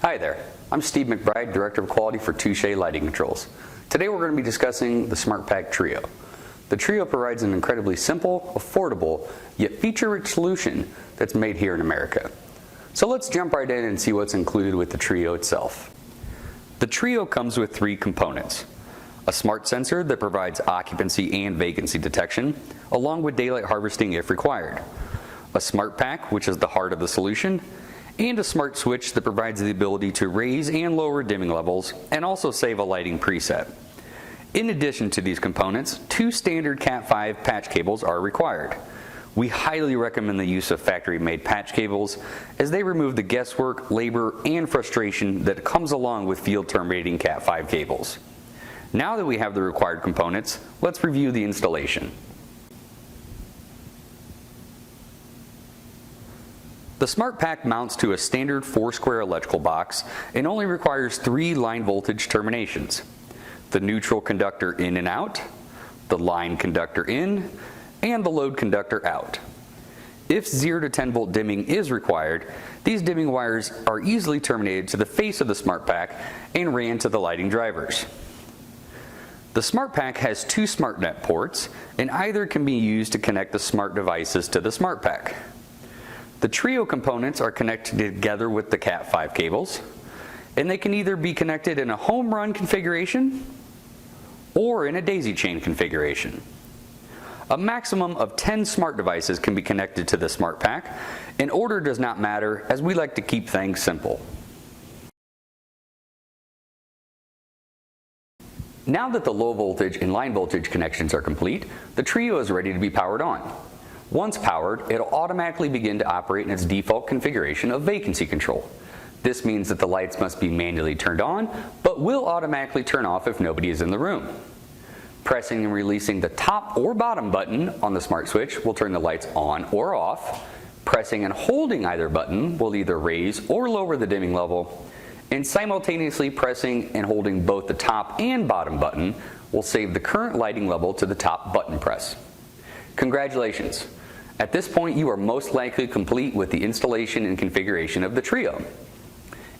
Hi there, I'm Steve McBride, Director of Quality for Touche Lighting Controls. Today we're going to be discussing the SmartPak Trio. The Trio provides an incredibly simple, affordable, yet feature-rich solution that's made here in America. So let's jump right in and see what's included with the Trio itself. The Trio comes with three components: a smart sensor that provides occupancy and vacancy detection, along with daylight harvesting if required, a SmartPak, which is the heart of the solution, and a smart switch that provides the ability to raise and lower dimming levels and also save a lighting preset. In addition to these components, two standard Cat 5 patch cables are required. We highly recommend the use of factory-made patch cables as they remove the guesswork, labor, and frustration that comes along with field-terminating Cat 5 cables. Now that we have the required components, let's review the installation. The SmartPak mounts to a standard 4-square electrical box and only requires 3 line voltage terminations: the neutral conductor in and out, the line conductor in, and the load conductor out. If 0 to 10 volt dimming is required, these dimming wires are easily terminated to the face of the SmartPak and ran to the lighting drivers. The SmartPak has 2 Smartnet ports, and either can be used to connect the smart devices to the SmartPak. The Trio components are connected together with the Cat 5 cables, and they can either be connected in a home run configuration or in a daisy chain configuration. A maximum of 10 smart devices can be connected to the SmartPak, and order does not matter, as we like to keep things simple. Now that the low voltage and line voltage connections are complete, the Trio is ready to be powered on. Once powered, it'll automatically begin to operate in its default configuration of vacancy control. This means that the lights must be manually turned on, but will automatically turn off if nobody is in the room. Pressing and releasing the top or bottom button on the smart switch will turn the lights on or off. Pressing and holding either button will either raise or lower the dimming level, and simultaneously pressing and holding both the top and bottom button will save the current lighting level to the top button press. Congratulations! At this point, you are most likely complete with the installation and configuration of the Trio.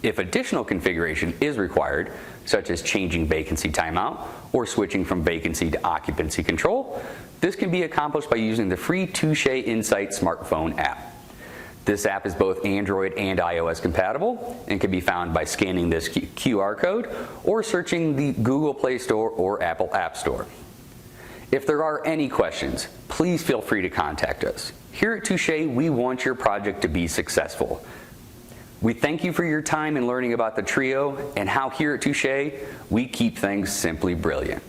If additional configuration is required, such as changing vacancy timeout or switching from vacancy to occupancy control, this can be accomplished by using the free Touche Insight smartphone app. This app is both Android and iOS compatible and can be found by scanning this QR code or searching the Google Play Store or Apple App Store. If there are any questions, please feel free to contact us. Here at Touche, we want your project to be successful. We thank you for your time in learning about the Trio and how here at Touche, we keep things simply brilliant.